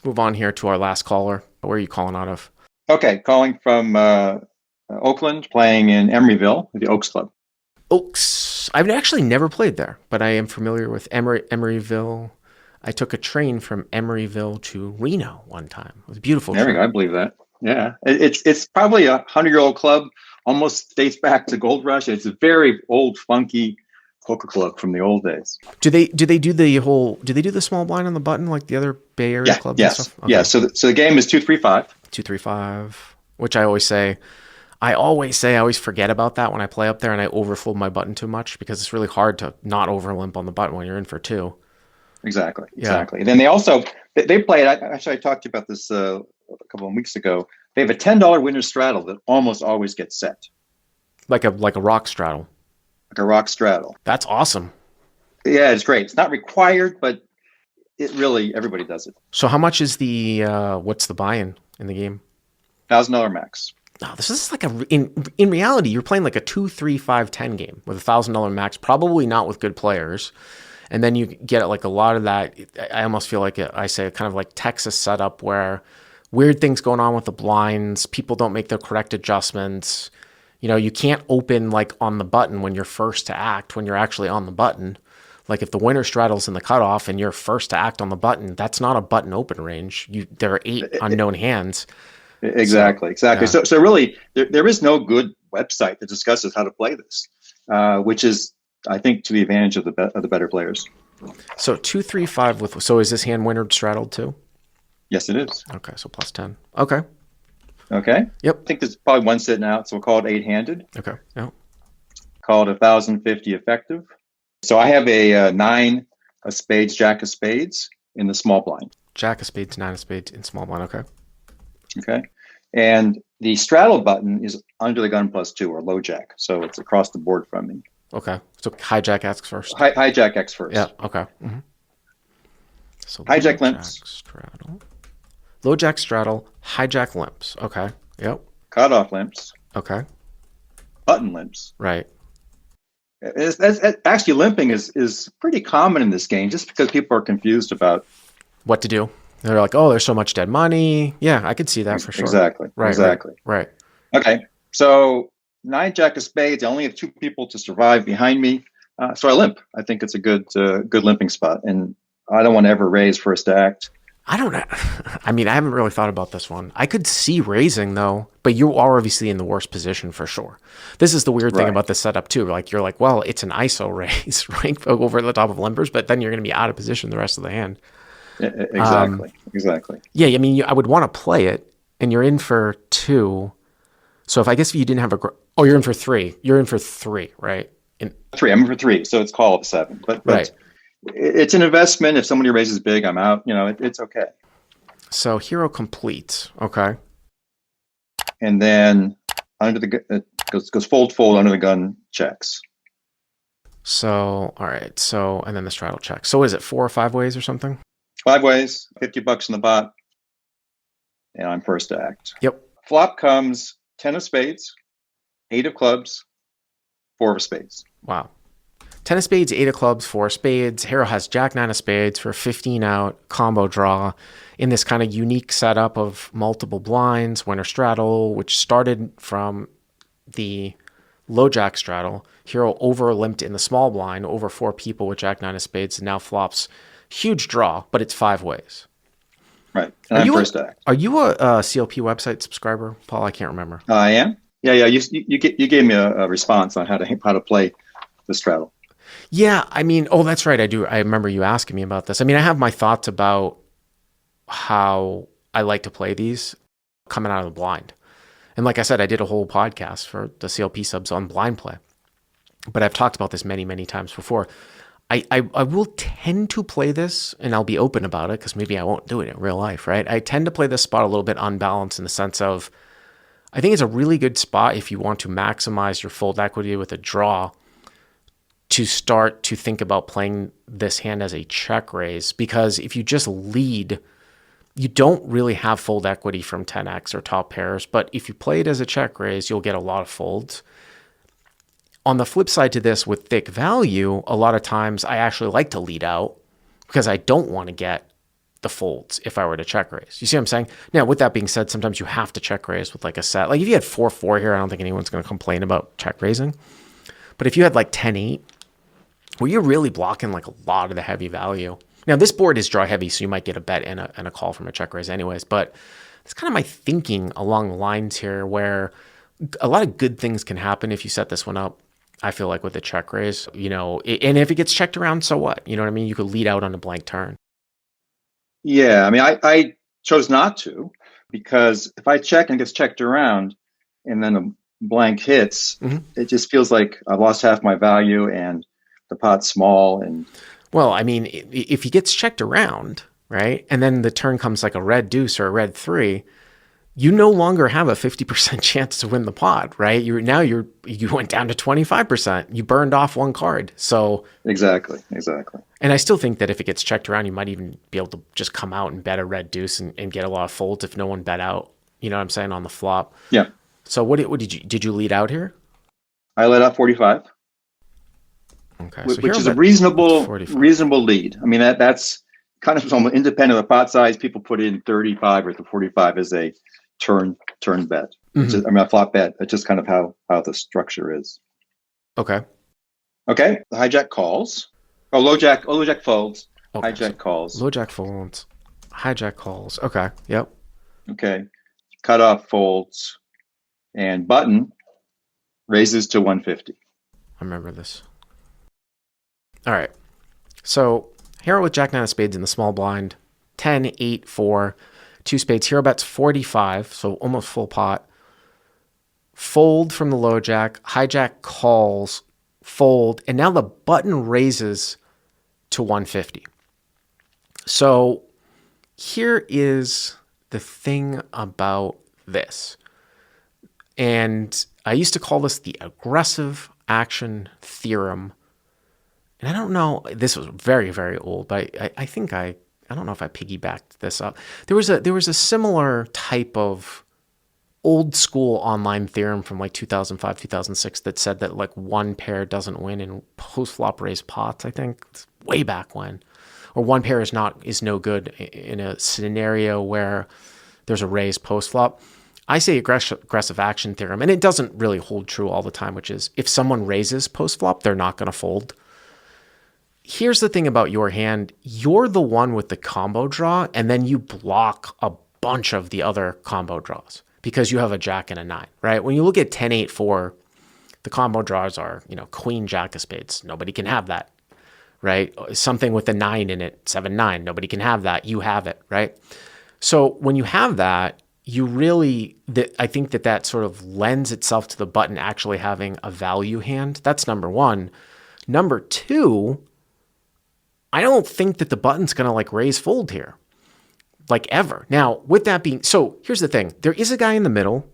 Let's move on here to our last caller. Where are you calling out of? Okay, calling from Oakland, playing in Emeryville, the Oaks Club. Oaks. I've actually never played there, but I am familiar with Emeryville. I took a train from Emeryville to Reno one time. It was a beautiful There we trip. go. I believe that. Yeah, it's probably a 100-year-old club. Almost dates back to Gold Rush. It's a very old, funky poker club from the old days. Do they do the whole? Do they do the small blind on the button like the other Bay Area Yeah. clubs and Yes. stuff? Okay. Yeah. So the game is 2-3-5. 2-3-5, which I always say. I always forget about that when I play up there and I overfold my button too much because it's really hard to not overlimp on the button when you're in for two. Exactly. Yeah. Exactly. And then they also they play. Actually, I talked to you about this a couple of weeks ago. They have a $10 winner's straddle that almost always gets set, Like a rock straddle. like a rock straddle. That's awesome. Yeah, it's great. It's not required, but it really everybody does it. So how much is the what's the buy-in in the game? $1,000 max. No, this is like in reality, you're playing like a 2-3-5-10 game with $1,000 max, probably not with good players. And then you get like a lot of that. I almost feel like I say kind of like Texas setup where weird things going on with the blinds. People don't make the correct adjustments. You know, you can't open like on the button when you're first to act, when you're actually on the button. Like if the winner straddles in the cutoff and you're first to act on the button, that's not a button open range. There are 8 unknown hands. Exactly. Yeah. So really, there is no good website that discusses how to play this, which is, I think, to the advantage of the better players. So 2-3-5 with. So is this hand winner straddled too? Yes, it is. Okay, so plus 10. Okay. Okay. Yep. I think there's probably one sitting out, so we'll call it 8-handed. Okay. Yep. Call it 1,050 effective. So I have a 9 of spades, jack of spades in the small blind. Jack of spades, 9 of spades in small blind. Okay. Okay. And the straddle button is under the gun +2 or low jack. So it's across the board from me. Okay. So hijack asks first. Hijack X first. Yeah. Okay. Mm-hmm. So hijack limps. Straddle. Low jack straddle. Hijack limps. Okay. Yep. Cutoff limps. Okay. Button limps. Right. Actually, limping is pretty common in this game just because people are confused about what to do. They're like, oh, there's so much dead money. Yeah, I could see that for sure. Exactly. Right. Exactly. Right. Okay. So 9 jack of spades. I only have 2 people to survive behind me. So I limp. I think it's a good limping spot. And I don't want to ever raise first to act. I don't know. I mean, I haven't really thought about this one. I could see raising though, but you are obviously in the worst position for sure. This is the weird thing about this setup too. Like you're like, well, it's an ISO raise, right? Over the top of limpers, but then you're going to be out of position the rest of the hand. Exactly. Yeah. I mean, I would want to play it and you're in for 2. So if you didn't have you're in for 3. You're in for 3, right? 3. I'm in for 3. So it's call of 7, but right. It's an investment. If somebody raises big, I'm out. You know, it's okay. So hero complete. Okay. And then under the goes fold under the gun checks. So all right. So and then the straddle check. So is it 4 or 5 ways or something? 5 ways, $50 in the pot, and I'm first to act. Yep. Flop comes 10 of spades, 8 of clubs, 4 of spades. Wow. 10 of spades, 8 of clubs, 4 of spades. Hero has jack 9 of spades for 15 out, combo draw in this kind of unique setup of multiple blinds, winner straddle, which started from the low jack straddle. Hero over limped in the small blind over 4 people with jack 9 of spades and now flops. Huge draw, but it's 5 ways. Right. And I'm first to act. Are you a CLP website subscriber, Paul? I can't remember. I am. Yeah. You gave me a response on how to play the straddle. Yeah, I mean, oh, that's right. I do. I remember you asking me about this. I mean, I have my thoughts about how I like to play these coming out of the blind. And like I said, I did a whole podcast for the CLP subs on blind play. But I've talked about this many, many times before. I will tend to play this, and I'll be open about it because maybe I won't do it in real life, right? I tend to play this spot a little bit unbalanced in the sense of I think it's a really good spot if you want to maximize your fold equity with a draw to start to think about playing this hand as a check raise, because if you just lead, you don't really have fold equity from 10x or top pairs, but if you play it as a check raise, you'll get a lot of folds. On the flip side to this with thick value, a lot of times I actually like to lead out because I don't want to get the folds if I were to check raise. You see what I'm saying? Now, with that being said, sometimes you have to check raise with like a set. Like if you had 4-4 here, I don't think anyone's going to complain about check raising. But if you had like 10-8, well, you're really blocking like a lot of the heavy value. Now, this board is draw heavy, so you might get a bet and a call from a check raise anyways. But it's kind of my thinking along the lines here where a lot of good things can happen if you set this one up. I feel like with a check raise, and if it gets checked around, so what? You know what I mean? You could lead out on a blank turn. Yeah, I mean, I chose not to, because if I check and it gets checked around and then a blank hits, it just feels like I've lost half my value and the pot's small. And well, I mean, if he gets checked around, right, and then the turn comes like a red deuce or a red 3, you no longer have a 50% chance to win the pot, right? You went down to 25%. You burned off one card. So exactly. And I still think that if it gets checked around, you might even be able to just come out and bet a red deuce and get a lot of folds if no one bet out. You know what I'm saying, on the flop. Yeah. So what did you lead out here? I let out 45. Okay, which is a reasonable lead. I mean, that's kind of almost independent of the pot size. People put in 35 or the 45 as a turn bet. I mean, a flop bet. That's just kind of how the structure is. Okay. The hijack calls. Low jack folds. Okay, hijack calls. Low jack folds. Hijack calls. Okay. Yep. Okay. Cutoff folds, and button raises to 150. I remember this. All right. So hero with jack 9 of spades in the small blind. 10, 8, 4. 2 spades. Hero bets 45, so almost full pot. Fold from the low jack. Hijack calls. Fold. And now the button raises to 150. So here is the thing about this. And I used to call this the aggressive action theorem. And I don't know, this was very, very old, but I think I don't know if I piggybacked this up. There was a similar type of old school online theorem from like 2005, 2006 that said that like one pair doesn't win in post flop raised pots. I think it's way back when, or one pair is no good in a scenario where there's a raise post flop. I say aggressive action theorem, and it doesn't really hold true all the time, which is if someone raises post flop, they're not going to fold. Here's the thing about your hand. You're the one with the combo draw, and then you block a bunch of the other combo draws because you have a jack and a 9, right? When you look at 10, 8, 4, the combo draws are, queen, jack of spades. Nobody can have that, right? Something with a 9 in it, 7, 9. Nobody can have that. You have it, right? So when you have that, I think that sort of lends itself to the button actually having a value hand. That's number one. Number two, I don't think that the button's going to like raise fold here, like ever. Now, with that being, so here's the thing. There is a guy in the middle.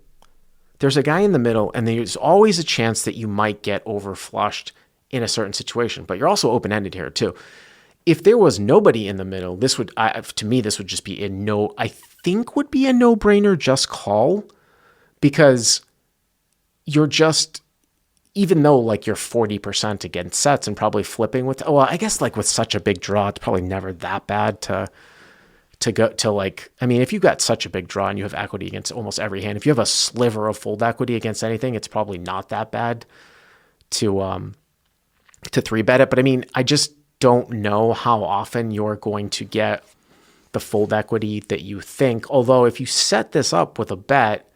There's a guy in the middle, and there's always a chance that you might get over flushed in a certain situation, but you're also open-ended here too. If there was nobody in the middle, this would just be a no-brainer, just call, because you're just, even though like you're 40% against sets and probably flipping with, I guess like with such a big draw, it's probably never that bad to go to like, I mean, if you've got such a big draw and you have equity against almost every hand, if you have a sliver of fold equity against anything, it's probably not that bad to 3-bet it. But I mean, I just don't know how often you're going to get the fold equity that you think. Although if you set this up with a bet,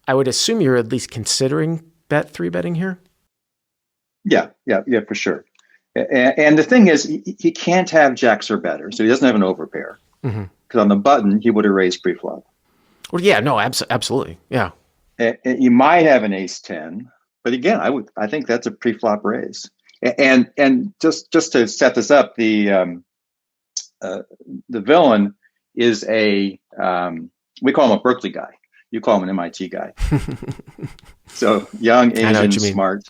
I would assume you're at least considering 3-betting here. Yeah, for sure. And the thing is, he can't have jacks or better, so he doesn't have an overpair. Because on the button, he would have raised pre-flop. Well, yeah, no, absolutely, yeah. And you might have an ace 10, but again, I think that's a pre-flop raise. And just to set this up, the villain is we call him a Berkeley guy. You call him an MIT guy. So young, Asian, smart,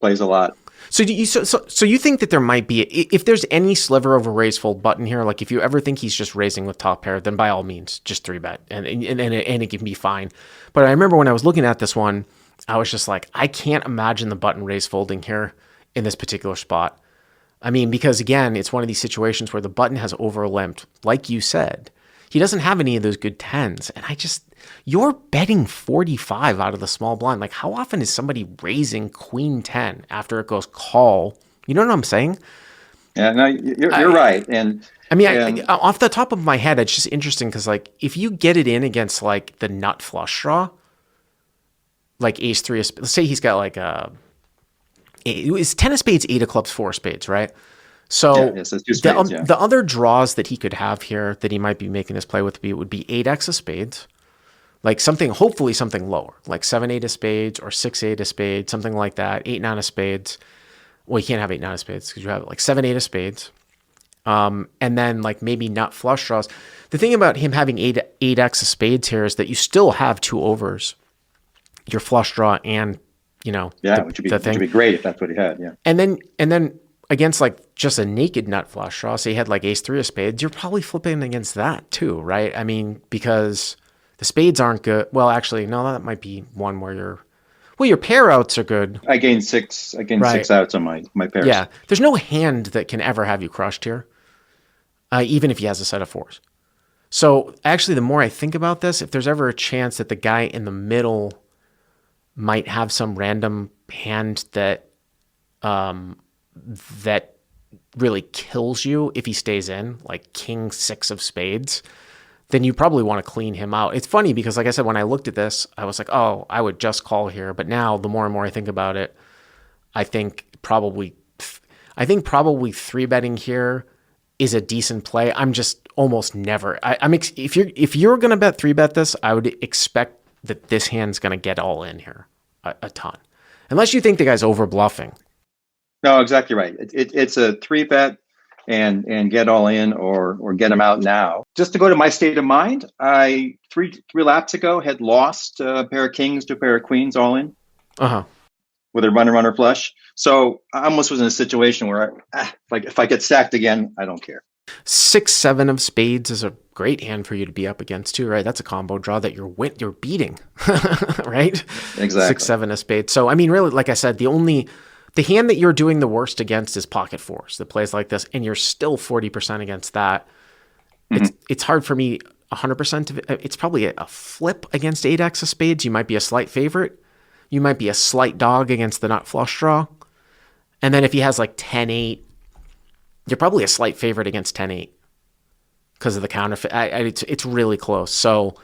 plays a lot. So you think that there might be, if there's any sliver of a raise fold button here, like if you ever think he's just raising with top pair, then by all means, just 3-bet and it can be fine. But I remember when I was looking at this one, I was just like, I can't imagine the button raise folding here in this particular spot. I mean, because again, it's one of these situations where the button has over-limped. Like you said, he doesn't have any of those good tens. And you're betting 45 out of the small blind. Like, how often is somebody raising queen 10 after it goes call? You know what I'm saying? Yeah, no, you're right. And Off the top of my head, it's just interesting because, like, if you get it in against, like, the nut flush draw, like ace three, let's say he's got, like, it's 10 of spades, 8 of clubs, 4 of spades, right? So yes, that's two spades, the other draws that he could have here that he might be making this play with would be 8x of spades, like hopefully something lower, like 7-8 of spades or 6-8 of spades, something like that, 8-9 of spades. Well, you can't have 8-9 of spades because you have like 7-8 of spades. And then like maybe nut flush draws. The thing about him having 8x of spades here is that you still have 2 overs, your flush draw and, which would be great if that's what he had. Yeah. And then against like just a naked nut flush draw, say you had like ace 3 of spades, you're probably flipping against that too, right? I mean, because the spades aren't good. Well, actually, no, that might be one where your pair outs are good. I gained 6 outs on my pairs. Yeah. There's no hand that can ever have you crushed here, even if he has a set of 4s. So actually, the more I think about this, if there's ever a chance that the guy in the middle might have some random hand that really kills you if he stays in, like king 6 of spades, then you probably want to clean him out. It's funny because, like I said, when I looked at this, I was like, oh, I would just call here. But now the more and more I think about it, I think probably 3-betting here is a decent play. I'm just almost never. If you're going to bet 3-bet this, I would expect that this hand's going to get all in here a ton, unless you think the guy's over bluffing. No, exactly right. It's a 3-bet and get all in or get him out now. Just to go to my state of mind, I three laps ago had lost a pair of kings to a pair of queens all in. With a runner flush. So I almost was in a situation where if I get sacked again, I don't care. 6-7 of spades is a great hand for you to be up against too, right? That's a combo draw that you're beating, right? Exactly. 6-7 of spades. So I mean, really, like I said, the hand that you're doing the worst against is pocket 4s that plays like this, and you're still 40% against that. Mm-hmm. It's hard for me 100% of it. It's probably a flip against 8x of spades. You might be a slight favorite. You might be a slight dog against the nut flush draw. And then if he has like 10-8, you're probably a slight favorite against 10-8 because of the counterfeit. It's really close. So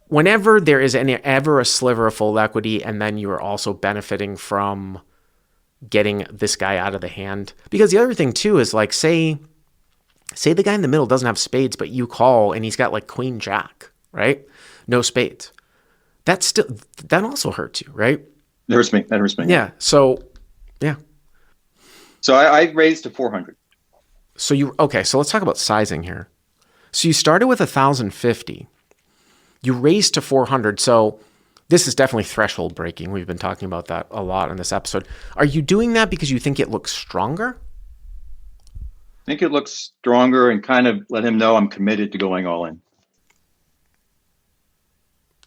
whenever there is ever a sliver of fold equity, and then you are also benefiting from getting this guy out of the hand. Because the other thing too is like, say the guy in the middle doesn't have spades, but you call and he's got like queen jack, right? No spades. That also hurts you, right? That hurts me. Yeah. So, yeah. So I raised to 400. So let's talk about sizing here. So you started with 1,050. You raised to 400. So this is definitely threshold breaking. We've been talking about that a lot in this episode. Are you doing that because you think it looks stronger? I think it looks stronger and kind of let him know I'm committed to going all in.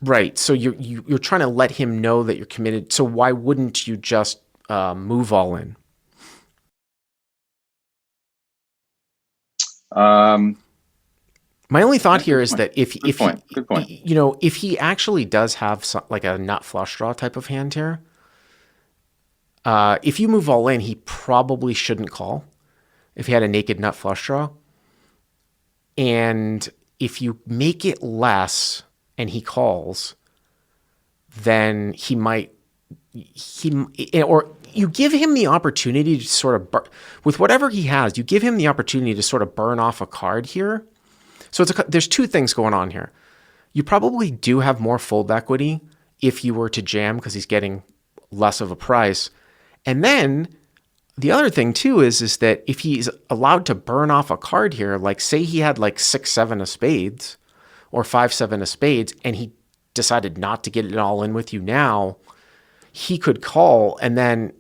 Right. So you're trying to let him know that you're committed. So why wouldn't you just move all in? My only thought here is that if he actually does have like a nut flush draw type of hand here, if you move all in, he probably shouldn't call if he had a naked nut flush draw. And if you make it less and he calls, then or you give him the opportunity to sort of, with whatever he has, you give him the opportunity to sort of burn off a card here. So there's 2 things going on here. You probably do have more fold equity if you were to jam because he's getting less of a price. And then the other thing too is that if he's allowed to burn off a card here, like say he had like 6-7 of spades or 5-7 of spades, and he decided not to get it all in with you now, he could call, and then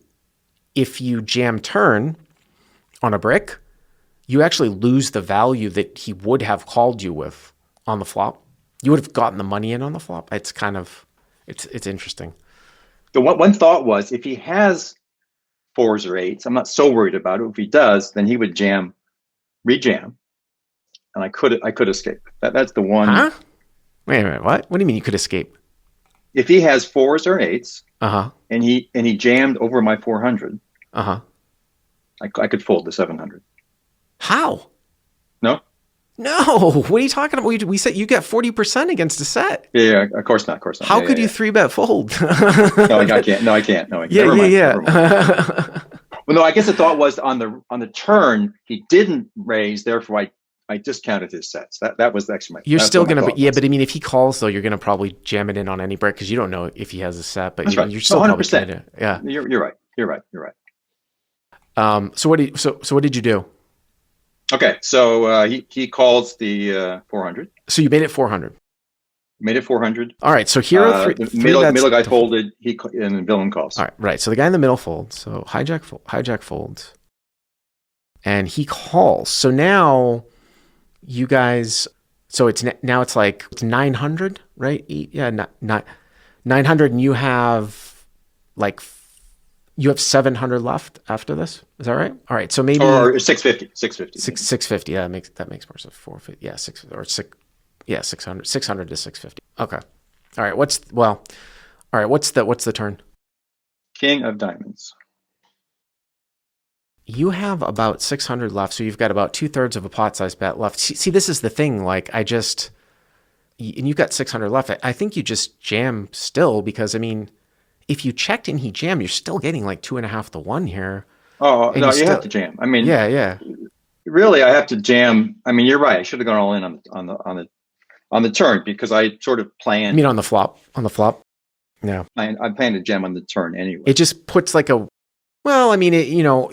if you jam turn on a brick, you actually lose the value that he would have called you with on the flop. You would have gotten the money in on the flop. It's kind of, it's interesting. The one thought was, if he has fours or eights. I'm not so worried about it. If he does, then he would rejam, and I could escape. That's the one. Huh? Wait a minute. What? What do you mean you could escape? If he has fours or eights, Uh-huh. and he jammed over my 400, Uh-huh. I could fold the 700. How? No. No. What are you talking about? We said you get 40% against a set. Yeah, of course not. Of course not. How yeah, could yeah, you yeah. 3-bet fold? No, I can't. No, I can't. No, I can't. Yeah, Never mind. Never mind. yeah. Well, no, I guess the thought was on the turn he didn't raise, therefore I discounted his sets. That was actually my. You're that's still what my gonna, thought yeah, was. but I mean, if he calls though, you're gonna probably jam it in on any break because you don't know if he has a set, but That's right. you're still No, probably 100%. gonna, yeah. You're right. You're right. You're right. So what did you do? Okay, so he calls the 400. So you made it 400. Made it 400. All right. So hero The three middle guy bets. folded. And the villain calls. All right. Right. So the guy in the middle folds. So hijack folds, and he calls. So now you guys. So now it's like it's 900, right? Yeah, not 900, and you have like you have 700 left after this. Is that right? All right. So maybe Or 650. 650. 650. Yeah, that makes more sense. 450. Yeah, 600. Yeah, 600. 600 to 650. Okay. All right. All right. What's the turn? King of diamonds. You have about 600 left, so you've got about 2/3 of a pot-sized bet left. See, this is the thing. Like, and you've got 600 left. I think you just jam still because, I mean, if you checked and he jammed, you're still getting like 2.5 to 1 here. Oh, And no, you have to jam. I mean, yeah. really, I have to jam. I mean, you're right. I should have gone all in on the turn because I sort of I planned. mean, on the flop. Yeah. I planned to jam on the turn anyway. It just puts like well, I mean,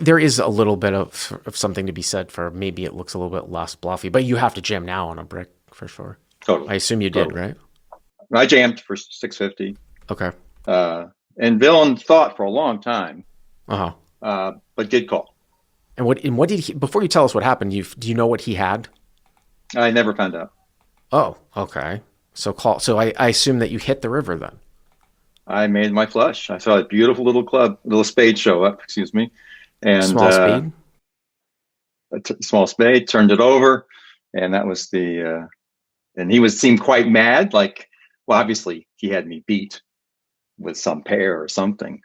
there is a little bit of something to be said for maybe it looks a little bit less bluffy, but you have to jam now on a brick for sure. Totally. I assume you did, right? I jammed for 650. Okay. And villain thought for a long time, Uh-huh. but did call. And what did he, before you tell us what happened, do you know what he had? I never found out. Oh, okay. So I assume that you hit the river then. I made my flush. I saw a beautiful little spade show up, excuse me. And Small spade? Small spade, turned it over. And that was and he seemed quite mad. Like, well, obviously he had me beat with some pair or something.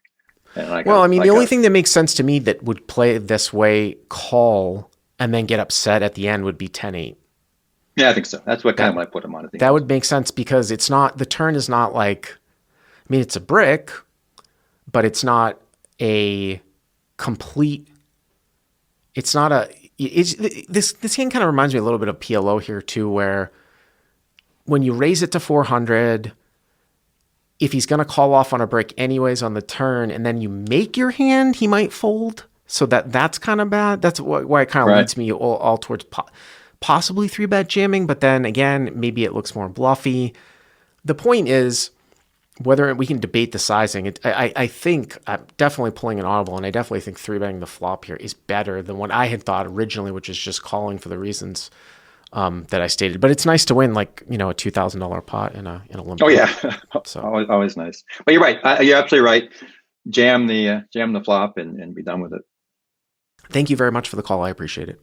And the only thing that makes sense to me that would play this way, call, and then get upset at the end would be 10-8. Yeah, I think so. That's what kind of I put him on. I think that would make sense because the turn is not like, I mean, it's a brick, but it's not a complete, this hand kind of reminds me a little bit of PLO here too, where when you raise it to 400, if he's going to call off on a brick anyways on the turn, and then you make your hand, he might fold. So that's kind of bad. That's why it kind of leads me all towards possibly 3-bet jamming, but then again, maybe it looks more bluffy. The point is, whether we can debate the sizing, I think I'm definitely pulling an audible, and I definitely think 3-betting the flop here is better than what I had thought originally, which is just calling for the reasons that I stated. But it's nice to win like a $2,000 pot in a limit. Oh yeah, so always nice. But you're right. You're absolutely right. Jam the flop and be done with it. Thank you very much for the call. I appreciate it.